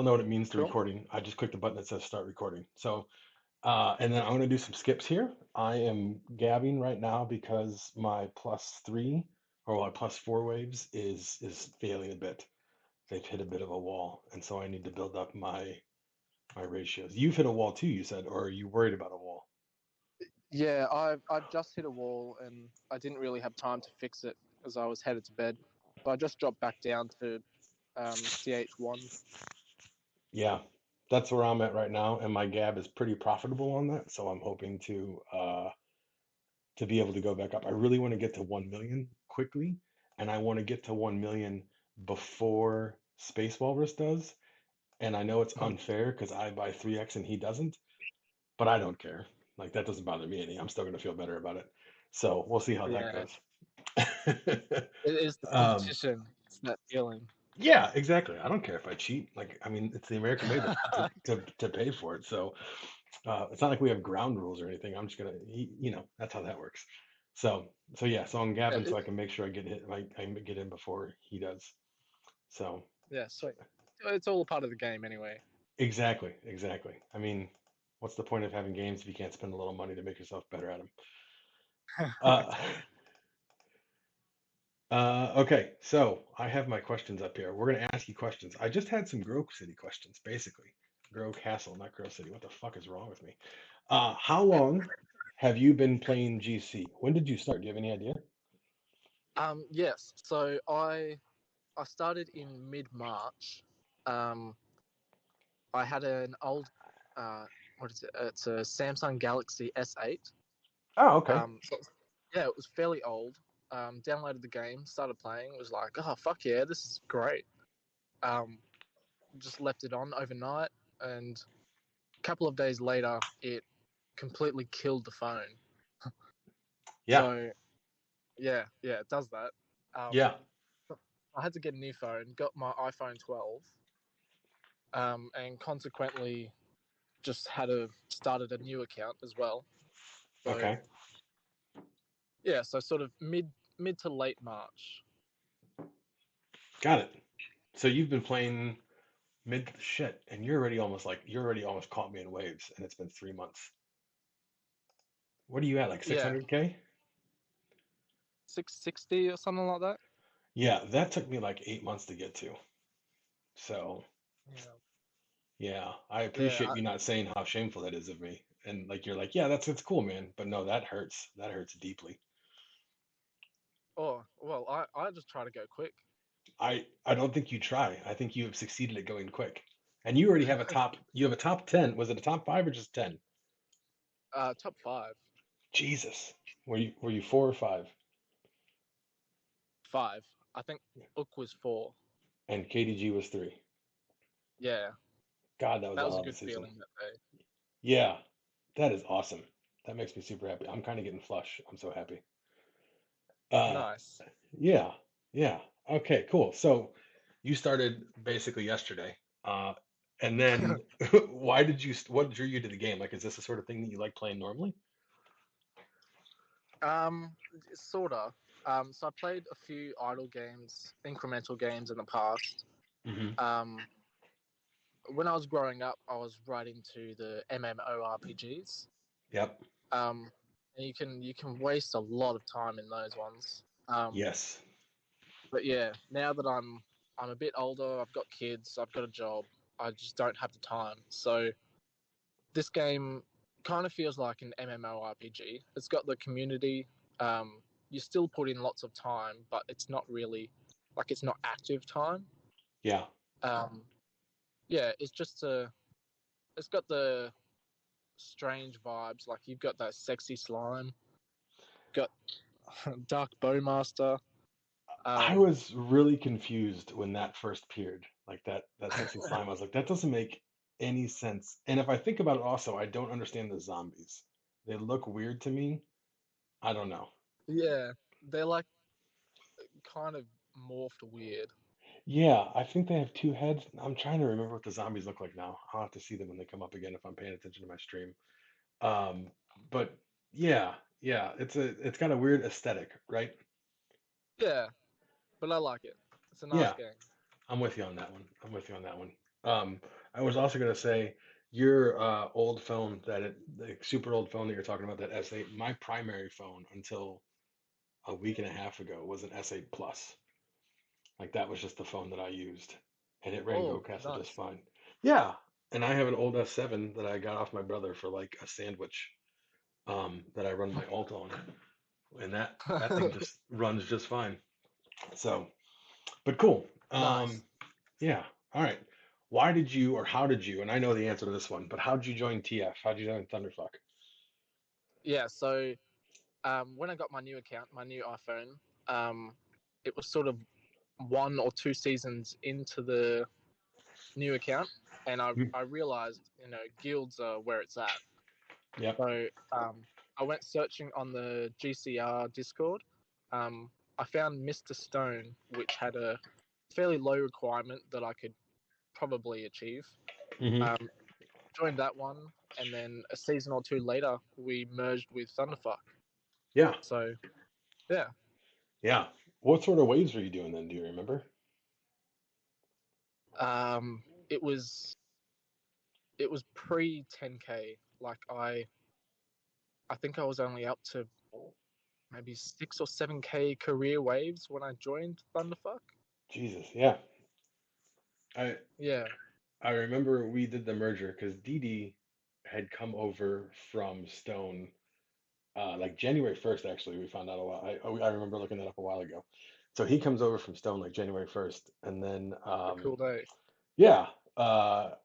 don't know what it means to Cool. recording. I just clicked the button that says start recording. So, and then I'm going to do some skips here. I am gabbing right now because my +3 or my +4 waves is failing a bit. They've hit a bit of a wall, and so I need to build up my ratios. You've hit a wall too, you said, or are you worried about a wall? Yeah, I've just hit a wall and I didn't really have time to fix it as I was headed to bed. So I just dropped back down to CH1. Yeah, that's where I'm at right now, and my gab is pretty profitable on that, so I'm hoping to be able to go back up. I really want to get to 1 million quickly, and I want to get to 1 million before Space Walrus does. And I know it's unfair because I buy 3x and he doesn't, but I don't care. Like that doesn't bother me any. I'm still gonna feel better about it. So we'll see how that Yeah, goes. it is the Um, competition. It's that feeling. yeah, exactly. I don't care if I cheat. Like, I mean, it's the American way to pay for it. So it's not like we have ground rules or anything. I'm just gonna, that's how that works. So, so yeah. So I'm Yeah, gabbing so I can make sure I get hit. I get in before he does. So yeah, sweet. It's all a part of the game anyway. exactly, exactly. I mean, what's the point of having games if you can't spend a little money to make yourself better at them? Uh, okay, so I have my questions up here. We're gonna ask you questions. I just had some Grove City questions, basically. Grove Castle, not Grove City. What the fuck is wrong with me? How long have you been playing GC? When did you start? Do you have any idea? Yes. So I started in mid-March. Um, I had an old what is it? It's a Samsung Galaxy S8. Oh, okay. So yeah, it was fairly old. Downloaded the game, started playing. Was like, oh fuck yeah, this is great. Um, just left it on overnight, and a couple of days later, it completely killed the phone. Yeah, So yeah, it does that. yeah. I had to get a new phone. Got my iPhone 12, and consequently just had a started a new account as well. So Okay, yeah, so sort of mid to late March. got it. So you've been playing mid shit, and you're already almost caught me in waves, and it's been 3 months. What are you at, like Yeah, 600K? 660 or something like that. Yeah, that took me like 8 months to get to. So Yeah, yeah, I yeah. appreciate you not saying how shameful that is of me. And like you're like, yeah, that's cool, man. But no, that hurts. That hurts deeply. Oh well, I just try to go quick. I don't think you try. I think you have succeeded at going quick. And you already have a top 10. Was it a top 5 or just 10? Top five, Jesus. Were you 4 or 5? five. I think Ook was four. And KDG was 3. Yeah, God, that was that a was hell a of a good season. feeling that day. Yeah, that is awesome. That makes me super happy. I'm kind of getting flush. I'm so happy. Uh, Nice. yeah, yeah. Okay, cool. So you started basically yesterday. Uh, and then what drew you to the game? Like, is this the sort of thing that you like playing normally? Um, sorta. So I played a few idle games, incremental games in the past. Hmm. Um, when I was growing up, I was right into the MMORPGs. Yep. Um, and you can waste a lot of time in those ones. Yes. But yeah, now that I'm a bit older, I've got kids, I've got a job, I just don't have the time. So this game kind of feels like an MMORPG. It's got the community. You still put in lots of time, but it's not really like it's not active time. Yeah. Um, yeah, it's got the strange vibes. Like you've got that sexy slime, got Dark Bowmaster. I Um, was really confused when that first appeared, like that sexy slime. I was like, that doesn't make any sense. And if I think about it also, I don't understand the zombies. They look weird to me. I don't know. yeah, they're like kind of morphed weird. Yeah, I think they have two heads. I'm trying to remember what the zombies look like now. I'll have to see them when they come up again if I'm paying attention to my stream. Um, but yeah, yeah, it's got a weird aesthetic, right? Yeah, but I like it. It's a nice Yeah, game. I'm with you on that one. I'm with you on that one. Um, I was also gonna say your old phone the super old phone that you're talking about, that S8. My primary phone until a week and a half ago was an S8 Plus. Like that was just the phone that I used, and it ran Oh, GoCastle just nice. fine. Yeah, and I have an old S7 that I got off my brother for like a sandwich. That I run my alt on, and that thing just runs just fine. So, but cool. Nice. Yeah. All right. Why did you, or how did you, and I know the answer to this one, but how did you join TF? How did you join Thunderfuck? Yeah, so when I got my new account, my new iPhone, um, it was sort of 1 or 2 seasons into the new account, and Mhm. I realized, guilds are where it's at. Yep. So I went searching on the GCR Discord. Um, I found Mr. Stone, which had a fairly low requirement that I could probably achieve. Hmm. Um, Joined that one, and then a season or two later, we merged with Thunderfuck. Yeah. So yeah, Yeah. What sort of waves were you doing then? Do you remember? um, it was it was pre 10K. Like I think I was only up to maybe 6 or 7K career waves when I joined Thunderfuck. Jesus. Yeah. I Yeah, I remember we did the merger because Dee had come over from Stone, like January 1st, actually, we found out a while. I remember looking that up a while ago. So he comes over from Stone like January 1st, and then a cool day. yeah,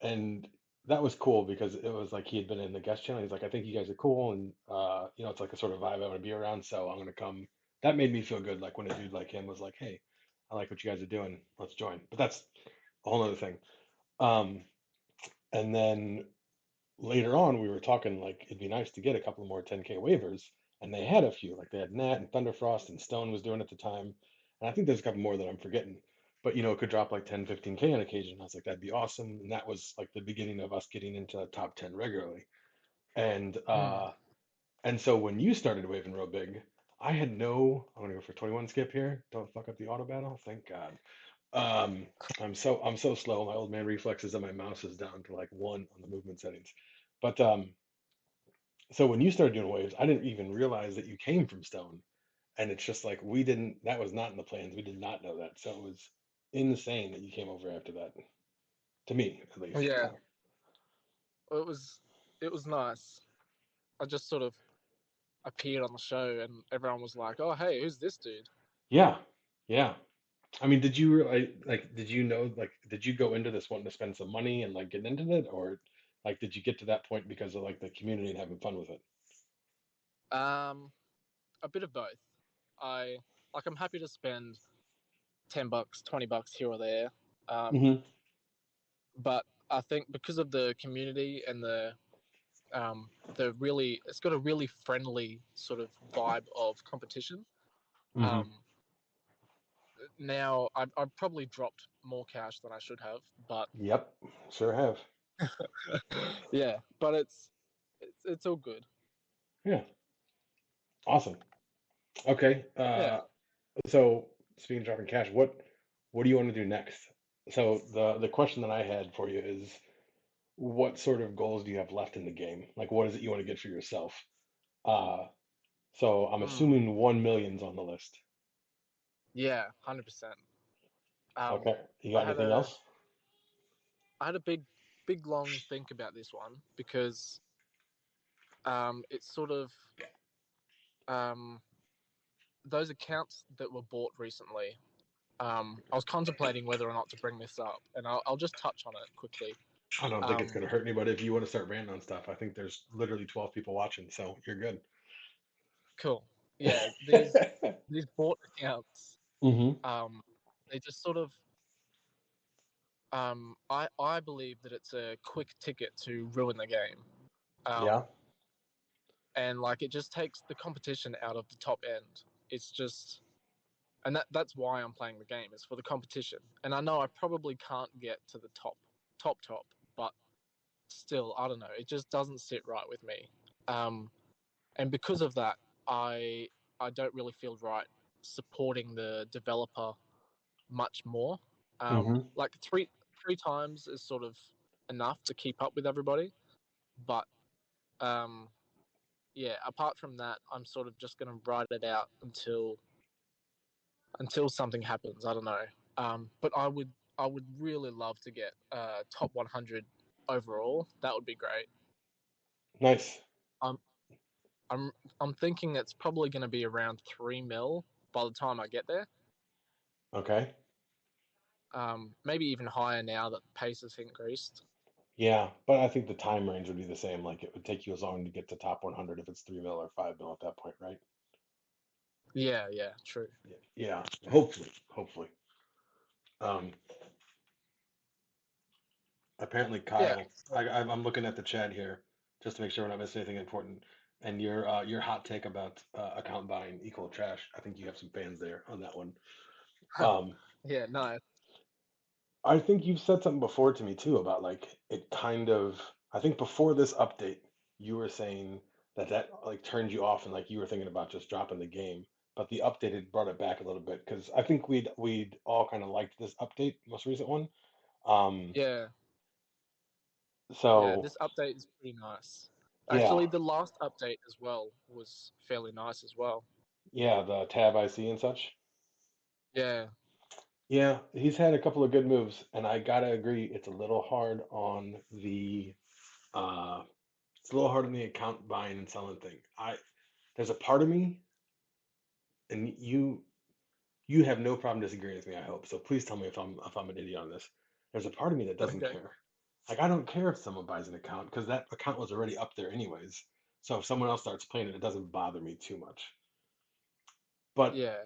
and that was cool because it was like he had been in the guest channel. He's like, I think you guys are cool, and it's like a sort of vibe I want to be around. So I'm gonna come. That made me feel good. Like when a dude like him was like, hey, I like what you guys are doing. Let's join. But that's a whole other thing. Um, and then later on, we were talking like it'd be nice to get a couple more 10K waivers, and they had a few. Like they had Nat and Thunderfrost and Stone was doing at the time, and I think there's a couple more that I'm forgetting. But it could drop like 10, 15K on occasion. I was like, that'd be awesome, and that was like the beginning of us getting into top 10 regularly. And Mm. uh, and so when you started waving real big, I had no. I'm gonna go for 21 skip here. Don't fuck up the auto battle. Thank God. Um, I'm so slow. My old man reflexes and my mouse is down to like 1 on the movement settings. But so when you started doing waves, I didn't even realize that you came from Stone. And it's just like we didn't, that was not in the plans. We did not know that. So it was insane that you came over after that. To me, at least. Yeah, it was it was nice. I just sort of appeared on the show, and everyone was like, "Oh, hey, who's this dude?" Yeah. Yeah. I mean, did you realize, like, did you know, like, did you go into this wanting to spend some money and like get into it? Or like, did you get to that point because of like the community and having fun with it? Um, a bit of both. I I'm happy to spend $10, $20 here or there, um, Hmm. but I think because of the community and the really, it's got a really friendly sort of vibe of competition. Hmm. Um, Now I've probably dropped more cash than I should have, but Yep. Sure have. yeah, but it's all good. Yeah. Awesome. Okay. Yeah. So speaking of dropping cash, what do you want to do next? So the question that I had for you is, what sort of goals do you have left in the game? Like, what is it you want to get for yourself? Uh, so I'm Mm, assuming 1 million's on the list. yeah, 100%. Um, Okay. You I got had anything a else? I had a big long think about this one because it's sort of um those accounts that were bought recently. I was contemplating whether or not to bring this up, and I'll just touch on it quickly. I don't think it's Um, gonna hurt anybody if you want to start ranting on stuff. I think there's literally 12 people watching, so you're good. cool. Yeah, these bought accounts, Hmm. um, they just sort of I believe that it's a quick ticket to ruin the game. Yeah. Um, and like it just takes the competition out of the top end. It's just and that's why I'm playing the game is for the competition. And I know I probably can't get to the top, but still, I don't know. It just doesn't sit right with me. Um, and because of that, I I don't really feel right supporting the developer much more. Hmm. Like three times is sort of enough to keep up with everybody. But um, yeah, apart from that, I'm sort of just gonna ride it out until something happens. I don't know. But I would really love to get top 100 overall. That would be great. Nice. I'm I'm I'm thinking it's probably going to be around 3 mil by the time I get there. Okay. Maybe even higher now that the pace has increased. Yeah, but I think the time range would be the same. Like it would take you as long to get to top 100 if it's 3 mil or 5 mil at that point, right? Yeah, yeah, true. Yeah. Yeah. Hopefully. Hopefully. Um, apparently, Yeah, Kyle, I'm looking at the chat here just to make sure we're not missing anything important. And your hot take about account buying equal trash. I think you have some fans there on that one. Um, yeah, nice. I think you've said something before to me too about like it kind of. I think before this update, you were saying that like turned you off and like you were thinking about just dropping the game. But the update had brought it back a little bit because I think we'd all kind of liked this update, most recent one. Um, Yeah, yeah. so This update is pretty nice. yeah, Actually, the last update as well was fairly nice as well. yeah, the tab IC and such. Yeah, Yeah, he's had a couple of good moves, and I gotta agree, it's a little hard on the uh, it's a little hard on the account buying and selling thing. There's a part of me, and you have no problem disagreeing with me, I hope. So please tell me if I'm an idiot on this. There's a part of me that doesn't okay. care. Like I don't care if someone buys an account because that account was already up there anyways. So if someone else starts playing it, it doesn't bother me too much. But Yeah,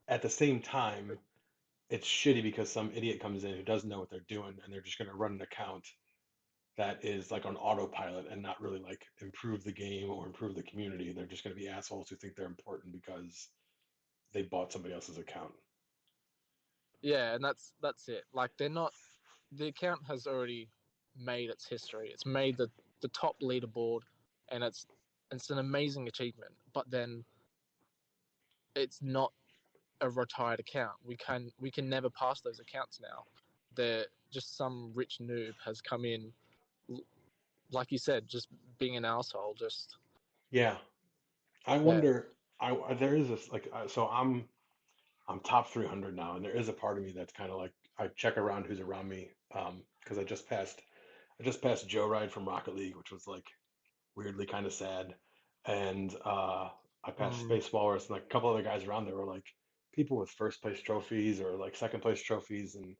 at the same time, it's shitty because some idiot comes in who doesn't know what they're doing and they're just going to run an account that is like on autopilot and not really like improve the game or improve the community. They're just going to be assholes who think they're important because they bought somebody else's account. yeah, and that's it. Like they're not. The account has already made its history. It's made the top leaderboard, and it's an amazing achievement. But then it's not a retired account. We can never pass those accounts now. They're just some rich noob has come in, like you said, just being an asshole. Just Yeah, I yeah, wonder. There is this like so I'm top 300 now, and there is a part of me that's kind of like I check around who's around me because I just passed Joe Ride from Rocket League, which was like weirdly kind of sad. And I passed mm, Space Walrus and like a couple other guys around there were like people with first place trophies or like second place trophies and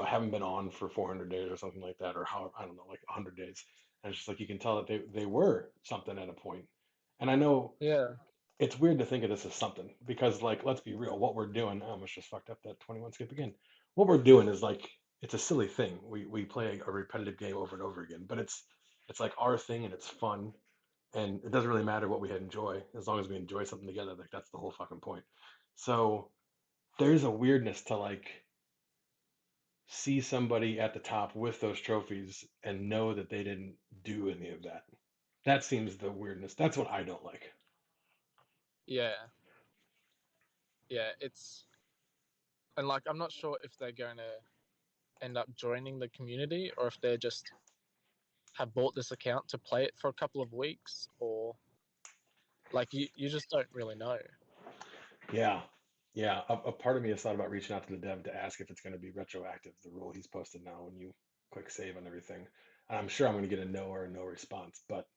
haven't been on for 400 days or something like that or how I don't know like 100 days. And it's just like you can tell that they were something at a point. And I know yeah, it's weird to think of this as something because like let's be real, what we're doing, I almost just fucked up that 21 skip again. What we're doing is like it's a silly thing. We play a repetitive game over and over again, but it's like our thing and it's fun and it doesn't really matter what we enjoy as long as we enjoy something together. Like that's the whole fucking point. So there's a weirdness to like see somebody at the top with those trophies and know that they didn't do any of that. That seems the weirdness. That's what I don't like. yeah, yeah. It's and like I'm not sure if they're going to end up joining the community or if they're just have bought this account to play it for a couple of weeks or like you just don't really know. Yeah. Yeah. A part of me has thought about reaching out to the dev to ask if it's going to be retroactive, the rule he's posted now when you click save on everything. And I'm sure I'm going to get a no or a no response, but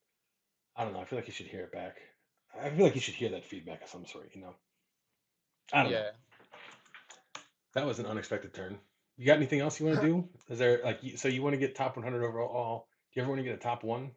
I don't know. I feel like you should hear it back. I feel like you should hear that feedback of some sort. I don't know. Yeah. That was an unexpected turn. You got anything else you want to do? Is there like so you want to get top 100 overall? Do you ever want to get a top one?